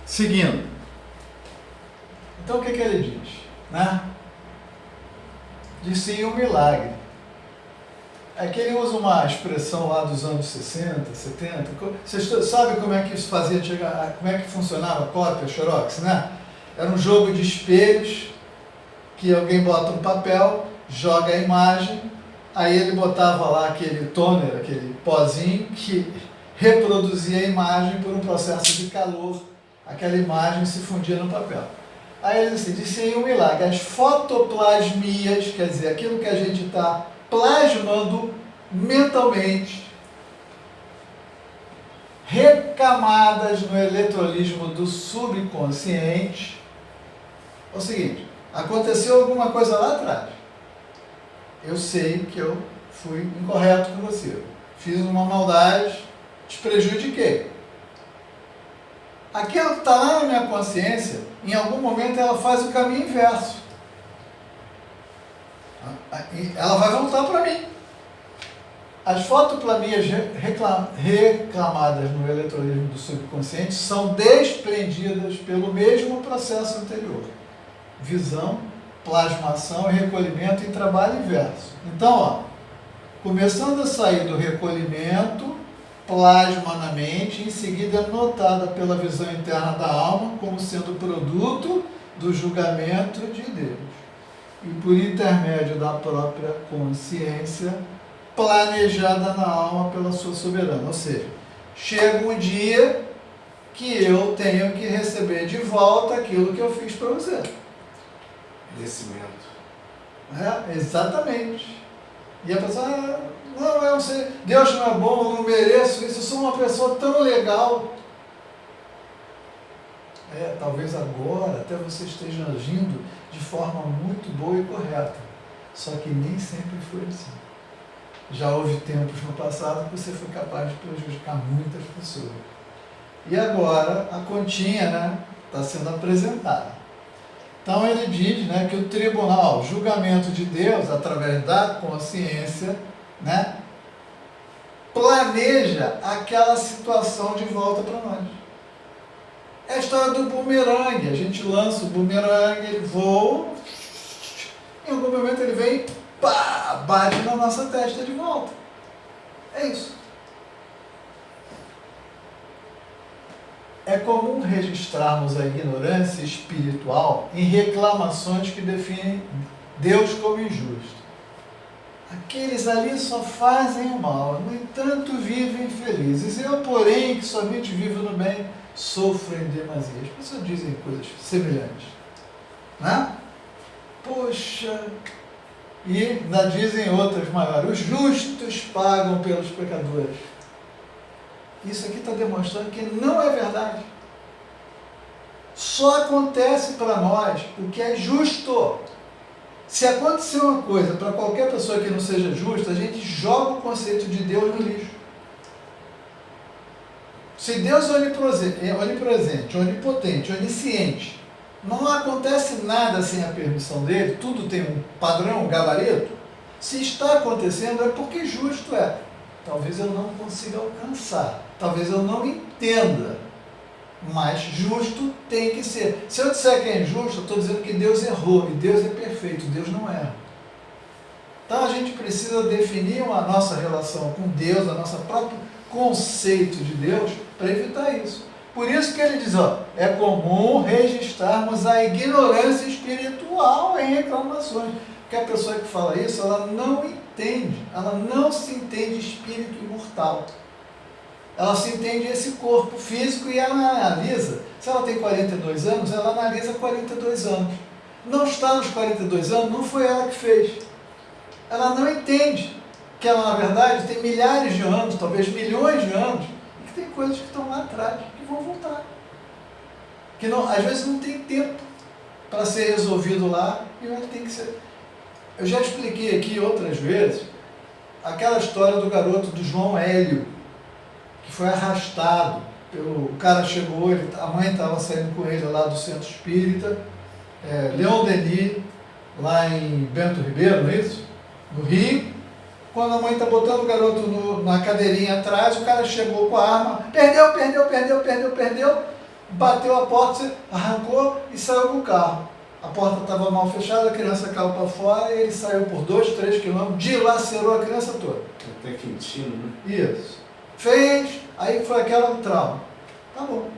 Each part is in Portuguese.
Seguindo. Então o que ele diz? Né? Disse um milagre. É que ele usa uma expressão lá dos anos 60, 70. Vocês sabem como é que isso fazia, como é que funcionava a cópia, Xerox, né? Era um jogo de espelhos, que alguém bota um papel, joga a imagem, aí ele botava lá aquele toner, aquele pozinho, que reproduzia a imagem por um processo de calor. Aquela imagem se fundia no papel. Aí ele disse aí um milagre. As fotoplasmias, quer dizer, aquilo que a gente está plasmando mentalmente, recamadas no eletrolismo do subconsciente. É o seguinte, aconteceu alguma coisa lá atrás. Eu sei que eu fui incorreto com você. Fiz uma maldade, te prejudiquei. Aquilo que está lá na minha consciência, em algum momento ela faz o caminho inverso. Ela vai voltar para mim. As fotoplasmias reclamadas no eletrolismo do subconsciente são desprendidas pelo mesmo processo anterior. Visão, plasmação e recolhimento em trabalho inverso. Então, começando a sair do recolhimento, plasma na mente, em seguida é notada pela visão interna da alma como sendo produto do julgamento de Deus. E por intermédio da própria consciência, planejada na alma pela sua soberana. Ou seja, chega um dia que eu tenho que receber de volta aquilo que eu fiz para você. Merecimento. Exatamente. E a pessoa, não, eu não sei, Deus não é bom, eu não mereço isso, eu sou uma pessoa tão legal. Talvez agora até você esteja agindo de forma muito boa e correta. Só que nem sempre foi assim. Já houve tempos no passado que você foi capaz de prejudicar muitas pessoas. E agora a continha, né, está sendo apresentada. Então ele diz, né, que o tribunal, o julgamento de Deus, através da consciência, né, planeja aquela situação de volta para nós. É a história do bumerangue. A gente lança o bumerangue, ele voa, em algum momento ele vem, pá, bate na nossa testa de volta. É isso. É comum registrarmos a ignorância espiritual em reclamações que definem Deus como injusto. Aqueles ali só fazem o mal, no entanto vivem felizes. Eu, porém, que somente vivo no bem, sofro em demasia. As pessoas dizem coisas semelhantes. Né? Poxa, e ainda dizem outras maiores, os justos pagam pelos pecadores. Isso aqui está demonstrando que não é verdade. Só acontece para nós o que é justo. Se acontecer uma coisa para qualquer pessoa que não seja justa, a gente joga o conceito de Deus no lixo. Se Deus é onipresente, onipotente, onisciente, não acontece nada sem a permissão dele, tudo tem um padrão, um gabarito. Se está acontecendo é porque justo é. Talvez eu não consiga alcançar, talvez eu não entenda, mas justo tem que ser. Se eu disser que é injusto, eu estou dizendo que Deus errou, e Deus é perfeito, Deus não erra. Então a gente precisa definir a nossa relação com Deus, a nosso próprio conceito de Deus, para evitar isso. Por isso que ele diz, é comum registrarmos a ignorância espiritual em reclamações. Porque a pessoa que fala isso, ela não entende, ela não se entende espírito imortal. Ela se entende esse corpo físico e ela analisa. Se ela tem 42 anos, ela analisa 42 anos. Não está nos 42 anos, não foi ela que fez. Ela não entende que ela, na verdade, tem milhares de anos, talvez milhões de anos, e que tem coisas que estão lá atrás, que vão voltar. Que não, às vezes não tem tempo para ser resolvido lá, e vai ter que ser. Eu já expliquei aqui outras vezes aquela história do garoto do João Hélio, que foi arrastado. O cara chegou, a mãe estava saindo com ele lá do centro espírita, Leon Denis, lá em Bento Ribeiro, não é isso? No Rio. Quando a mãe está botando o garoto na cadeirinha atrás, o cara chegou com a arma, perdeu. bateu a porta, você arrancou e saiu com o carro. A porta estava mal fechada, a criança caiu para fora e ele saiu por 2, 3 quilômetros, dilacerou a criança toda. Até quentinho, né? Isso. Fez, aí foi aquela trauma. Tá bom.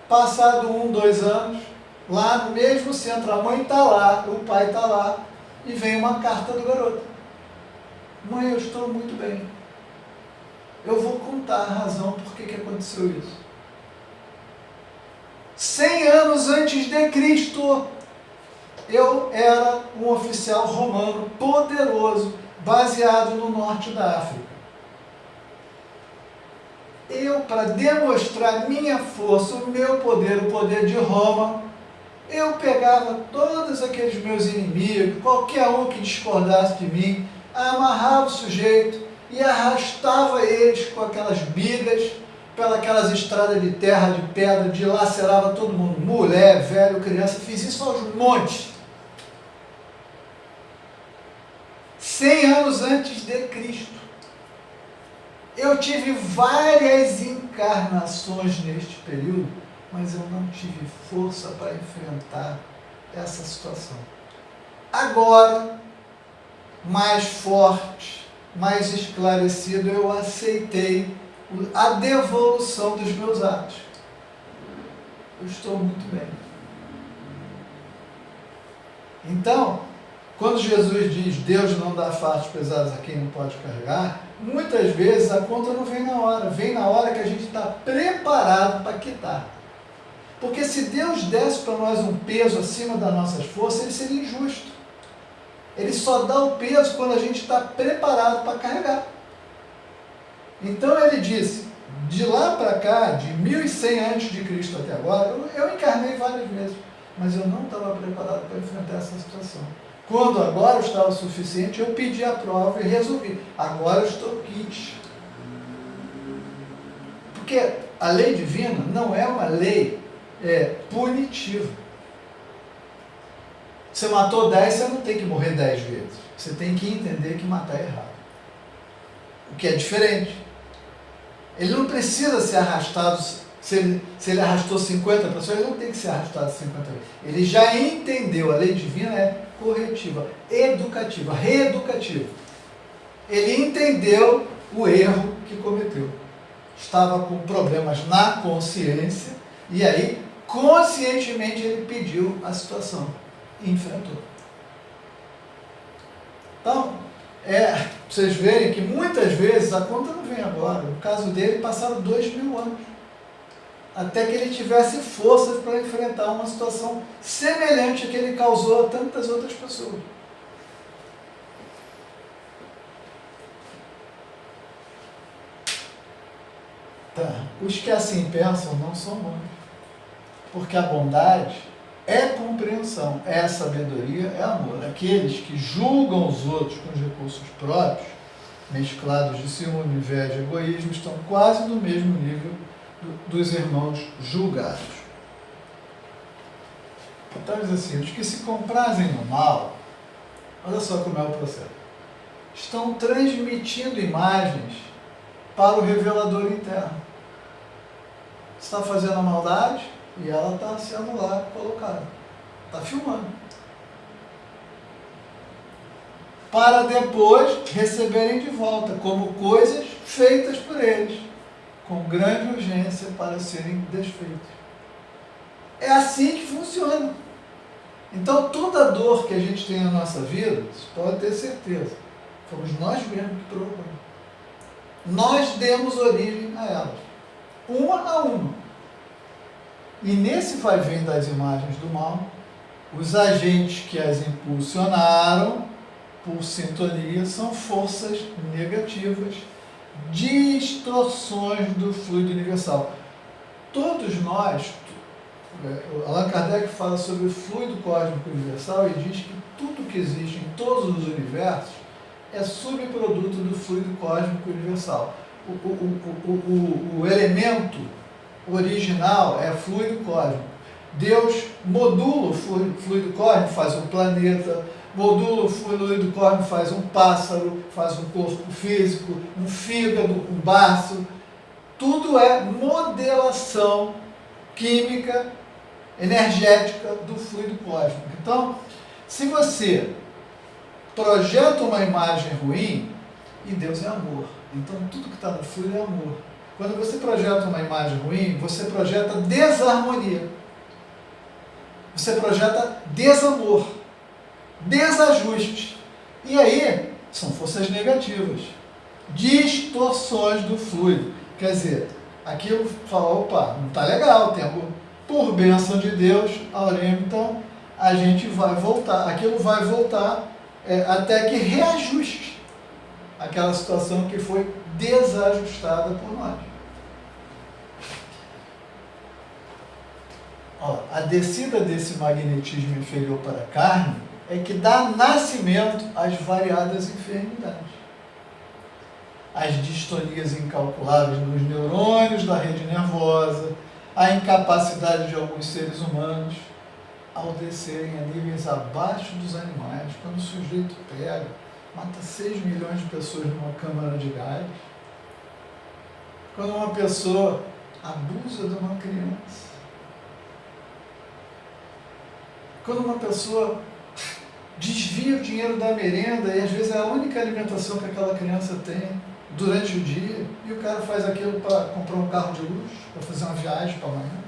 Passado 1, 2 anos, lá no mesmo centro, a mãe está lá, o pai está lá, e vem uma carta do garoto. Mãe, eu estou muito bem. Eu vou contar a razão por que aconteceu isso. 100 anos antes de Cristo, eu era um oficial romano poderoso, baseado no norte da África. Eu, para demonstrar minha força, o meu poder, o poder de Roma, eu pegava todos aqueles meus inimigos, qualquer um que discordasse de mim, amarrava o sujeito e arrastava eles com aquelas bigas, pelas estradas de terra, de pedra, dilacerava todo mundo, mulher, velho, criança, fiz isso aos montes. 100 anos antes de Cristo. Eu tive várias encarnações neste período, mas eu não tive força para enfrentar essa situação. Agora, mais forte, mais esclarecido, eu aceitei a devolução dos meus atos. Eu estou muito bem. Então, quando Jesus diz Deus não dá fardos pesados a quem não pode carregar, muitas vezes a conta não vem na hora, vem na hora que a gente está preparado para quitar. Porque se Deus desse para nós um peso acima das nossas forças, ele seria injusto. Ele só dá o peso quando a gente está preparado para carregar. Então ele disse, de lá para cá, de 1100 a.C. até agora, eu encarnei várias vezes, mas eu não estava preparado para enfrentar essa situação. Quando agora eu estava suficiente, eu pedi a prova e resolvi. Agora eu estou quite. Porque a lei divina não é uma lei punitiva. Você matou 10, você não tem que morrer 10 vezes. Você tem que entender que matar é errado. O que é diferente. Ele não precisa ser arrastado, se ele arrastou 50 pessoas, ele não tem que ser arrastado 50 vezes. Ele já entendeu, a lei divina é corretiva, educativa, reeducativa. Ele entendeu o erro que cometeu. Estava com problemas na consciência e aí, conscientemente, ele pediu a situação e enfrentou. Então, vocês verem que muitas vezes a conta não vem agora. No caso dele, passaram 2000 anos. Até que ele tivesse forças para enfrentar uma situação semelhante a que ele causou a tantas outras pessoas. Tá. Os que assim pensam não são bons. Porque a bondade é compreensão, é sabedoria, é amor. Aqueles que julgam os outros com os recursos próprios, mesclados de ciúme, inveja e egoísmo, estão quase no mesmo nível dos irmãos julgados. Então diz assim, os que se comprazem no mal, olha só como é o processo, estão transmitindo imagens para o revelador interno. Você está fazendo a maldade e ela está sendo lá colocada. Está filmando. Para depois receberem de volta como coisas feitas por eles, com grande urgência para serem desfeitos. É assim que funciona. Então toda dor que a gente tem na nossa vida, você pode ter certeza, fomos nós mesmos que provocamos. Nós demos origem a elas, uma a uma. E nesse vai-vem das imagens do mal, os agentes que as impulsionaram por sintonia são forças negativas, distorções do fluido universal. Todos nós, Allan Kardec fala sobre o fluido cósmico universal e diz que tudo que existe em todos os universos é subproduto do fluido cósmico universal. O elemento original é fluido cósmico. Deus modula o fluido cósmico, faz um planeta, modula o fluido cósmico, faz um pássaro, faz um corpo físico, um fígado, um baço. Tudo é modelação química, energética do fluido cósmico. Então, se você projeta uma imagem ruim, e Deus é amor, então tudo que está no fluido é amor. Quando você projeta uma imagem ruim, você projeta desarmonia. Você projeta desamor, desajuste. E aí, são forças negativas, distorções do fluido. Quer dizer, aquilo fala, opa, não está legal, por bênção de Deus, Aurélio, então a gente vai voltar, aquilo vai voltar até que reajuste aquela situação que foi desajustada por nós. Ó, a descida desse magnetismo inferior para a carne é que dá nascimento às variadas enfermidades. As distonias incalculáveis nos neurônios da rede nervosa, a incapacidade de alguns seres humanos ao descerem a níveis abaixo dos animais. Quando o sujeito pega, mata 6 milhões de pessoas numa câmara de gás. Quando uma pessoa abusa de uma criança. Quando uma pessoa desvia o dinheiro da merenda e às vezes é a única alimentação que aquela criança tem durante o dia, e o cara faz aquilo para comprar um carro de luxo, para fazer uma viagem para amanhã.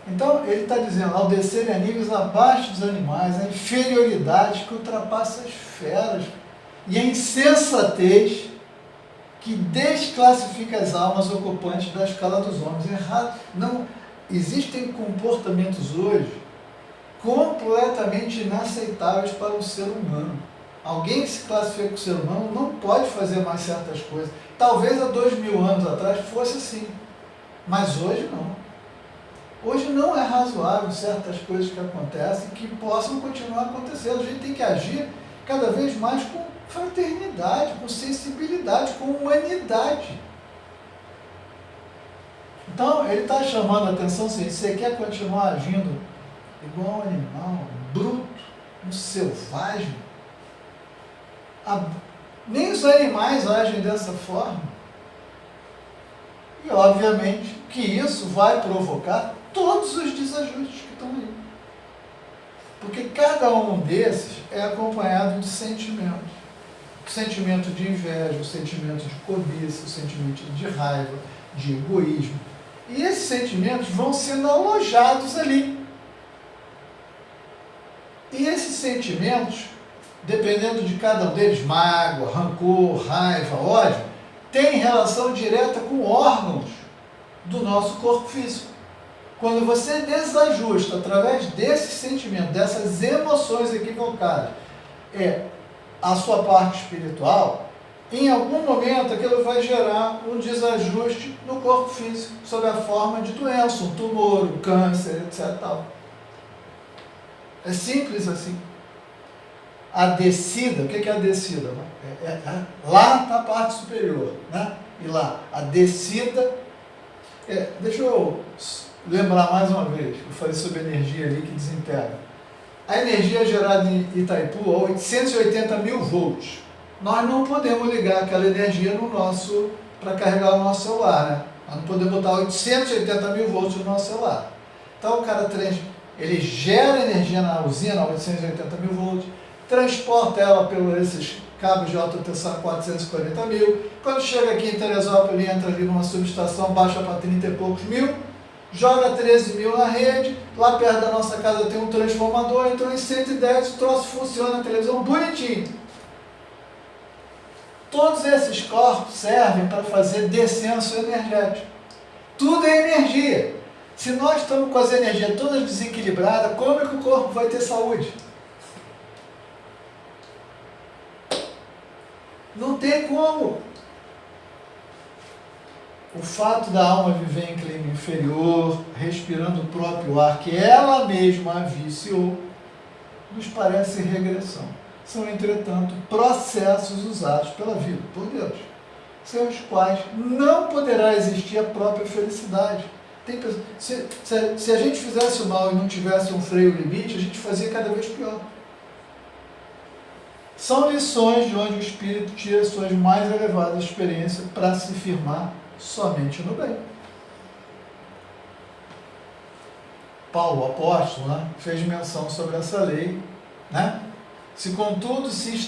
Então, ele está dizendo, ao descerem a níveis abaixo dos animais, a inferioridade que ultrapassa as feras e a insensatez que desclassifica as almas ocupantes da escala dos homens. Não, existem comportamentos hoje completamente inaceitáveis para o ser humano. Alguém que se classifica como ser humano não pode fazer mais certas coisas. Talvez há 2000 anos atrás fosse assim, mas hoje não. Hoje não é razoável certas coisas que acontecem que possam continuar acontecendo. A gente tem que agir cada vez mais com fraternidade, com sensibilidade, com humanidade. Então, ele está chamando a atenção, se você quer continuar agindo igual um animal, bruto, um selvagem, nem os animais agem dessa forma. E, obviamente, que isso vai provocar todos os desajustes que estão aí. Porque cada um desses é acompanhado de sentimentos. O sentimento de inveja, o sentimento de cobiça, o sentimento de raiva, de egoísmo. E esses sentimentos vão sendo alojados ali. E esses sentimentos, dependendo de cada um deles, mágoa, rancor, raiva, ódio, tem relação direta com órgãos do nosso corpo físico. Quando você desajusta através desses sentimentos, dessas emoções equivocadas, a sua parte espiritual, em algum momento aquilo vai gerar um desajuste no corpo físico, sob a forma de doença, um tumor, um câncer, etc. Tal. É simples assim. A descida, o que é a descida? Lá está a parte superior, né? E lá, a descida, deixa eu lembrar mais uma vez, eu falei sobre energia ali que desintegra. A energia gerada em Itaipu a 880 mil volts. Nós não podemos ligar aquela energia para carregar o nosso celular, né? Nós não podemos botar 880 mil volts no nosso celular. Então o cara ele gera energia na usina a 880 mil volts, transporta ela pelos esses cabos de alta tensão a 440 mil, quando chega aqui em Teresópolis, ele entra ali numa subestação, baixa para 30 e poucos mil, joga 13 mil na rede, lá perto da nossa casa tem um transformador, entrou em 110, o troço funciona, a televisão bonitinho. Todos esses corpos servem para fazer descenso energético. Tudo é energia. Se nós estamos com as energias todas desequilibradas, como é que o corpo vai ter saúde? Não tem como. O fato da alma viver em clima inferior, respirando o próprio ar que ela mesma viciou, nos parece regressão. São, entretanto, processos usados pela vida, por Deus, sem os quais não poderá existir a própria felicidade. Se a gente fizesse o mal e não tivesse um freio limite, a gente fazia cada vez pior. São lições de onde o espírito tira suas mais elevadas experiências para se firmar somente no bem. Paulo, o apóstolo, né, fez menção sobre essa lei, né? Se contudo sem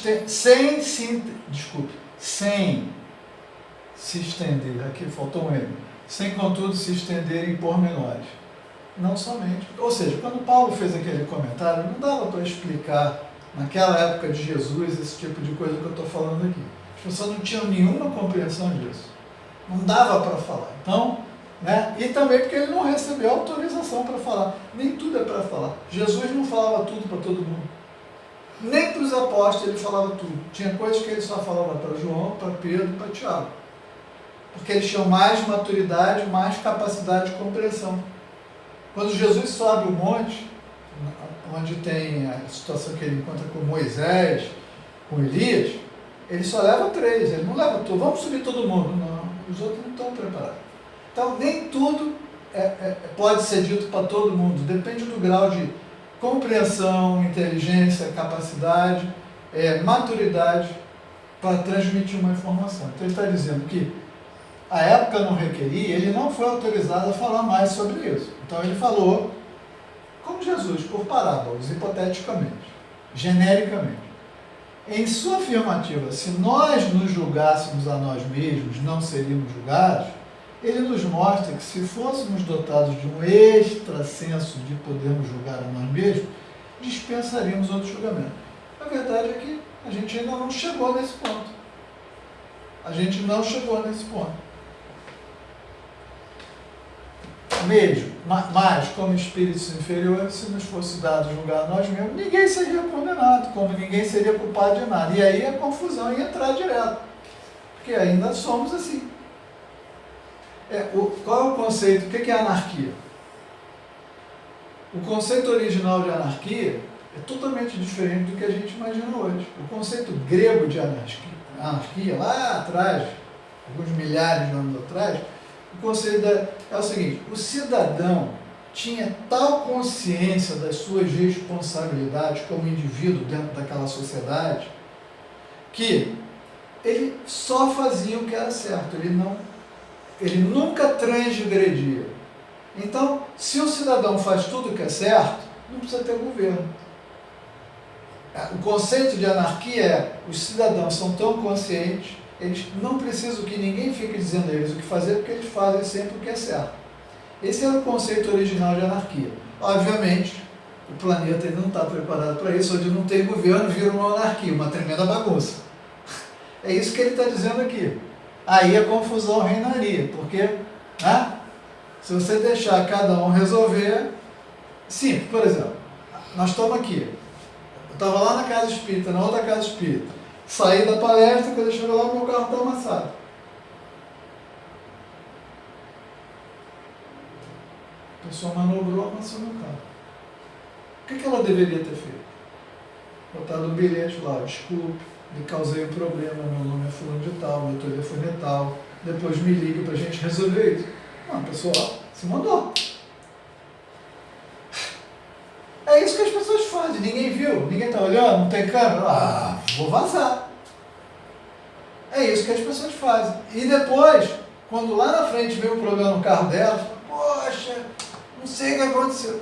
se estender, aqui faltou um erro, sem contudo se estender em pormenores. Não somente. Ou seja, quando Paulo fez aquele comentário, não dava para explicar, naquela época de Jesus, esse tipo de coisa que eu estou falando aqui. As pessoas não tinham nenhuma compreensão disso. Não dava para falar. Então, né? E também porque ele não recebeu autorização para falar. Nem tudo é para falar. Jesus não falava tudo para todo mundo. Nem para os apóstolos ele falava tudo. Tinha coisas que ele só falava para João, para Pedro, para Tiago. Porque eles tinham mais maturidade, mais capacidade de compreensão. Quando Jesus sobe o monte, onde tem a situação que ele encontra com Moisés, com Elias, ele só leva 3, ele não leva tudo. Vamos subir todo mundo. Não, os outros não estão preparados. Então, nem tudo pode ser dito para todo mundo. Depende do grau de compreensão, inteligência, capacidade, maturidade para transmitir uma informação. Então, ele está dizendo que a época não requeria, ele não foi autorizado a falar mais sobre isso. Então, ele falou, como Jesus, por parábolas, hipoteticamente, genericamente. Em sua afirmativa, se nós nos julgássemos a nós mesmos, não seríamos julgados, ele nos mostra que se fôssemos dotados de um extra senso de podermos julgar a nós mesmos, dispensaríamos outro julgamento. A verdade é que a gente ainda não chegou nesse ponto. A gente não chegou nesse ponto. Mesmo, mas como espíritos inferiores, se nos fosse dado julgar a nós mesmos, ninguém seria condenado, como ninguém seria culpado de nada. E aí a confusão ia entrar direto, porque ainda somos assim. Qual é o conceito? O que é anarquia? O conceito original de anarquia é totalmente diferente do que a gente imagina hoje. O conceito grego de anarquia lá atrás, alguns milhares de anos atrás, o conceito é o seguinte: o cidadão tinha tal consciência das suas responsabilidades como indivíduo dentro daquela sociedade que ele só fazia o que era certo, ele nunca transgredia. Então, se o cidadão faz tudo o que é certo, não precisa ter governo. O conceito de anarquia é: os cidadãos são tão conscientes, eles não precisam que ninguém fique dizendo a eles o que fazer, porque eles fazem sempre o que é certo. Esse era o conceito original de anarquia. Obviamente, o planeta ainda não está preparado para isso, onde não tem governo, vira uma anarquia, uma tremenda bagunça. É isso que ele está dizendo aqui. Aí a confusão reinaria, porque, né, se você deixar cada um resolver... Sim, por exemplo, nós estamos aqui. Eu estava lá na casa espírita, na outra casa espírita. Saí da palestra, quando eu chego lá, o meu carro está amassado. A pessoa manobrou, amassou meu carro. O que ela deveria ter feito? Botado um bilhete lá: desculpe, me causei um problema, meu nome é fulano de tal, meu telefone é tal, depois me liga para a gente resolver isso. Não, a pessoa se mandou. É isso que as pessoas fazem, ninguém viu, ninguém está olhando, não tem câmera, vou vazar. É isso que as pessoas fazem. E depois, quando lá na frente vem um problema no carro dela, poxa, não sei o que aconteceu.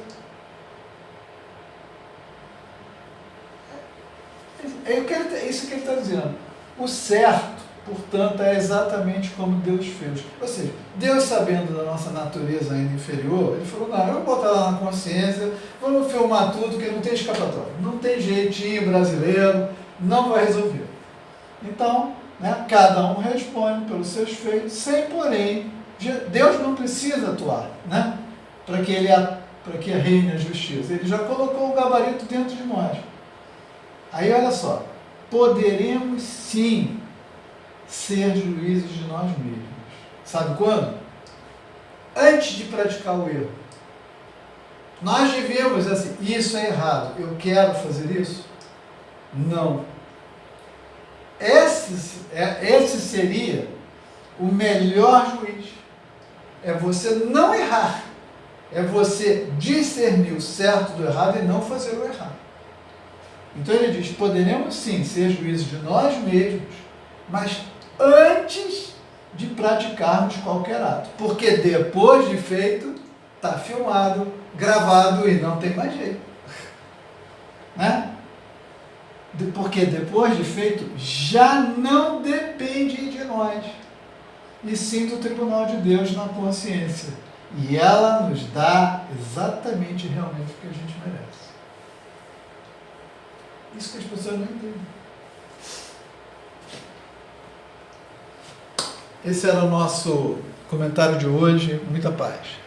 É isso que ele está dizendo. O certo, portanto, é exatamente como Deus fez. Ou seja, Deus, sabendo da nossa natureza ainda inferior, ele falou: não, eu vou botar lá na consciência, vamos filmar tudo, que não tem escapatória. Não tem jeitinho brasileiro, não vai resolver. Então, né, cada um responde pelos seus feitos, sem porém, Deus não precisa atuar, né, para que reine a justiça. Ele já colocou o gabarito dentro de nós. Aí olha só, poderemos sim ser juízes de nós mesmos. Sabe quando? Antes de praticar o erro. Nós devemos assim: isso é errado, eu quero fazer isso? Não. Esse seria o melhor juiz. É você não errar. É você discernir o certo do errado e não fazer o errado. Então ele diz: poderemos sim ser juízes de nós mesmos, mas antes de praticarmos qualquer ato. Porque depois de feito, está filmado, gravado e não tem mais jeito. Né? Porque depois de feito, já não depende de nós, e sim do tribunal de Deus na consciência. E ela nos dá exatamente realmente o que a gente merece. Isso que as pessoas não entendem. Esse era o nosso comentário de hoje. Muita paz.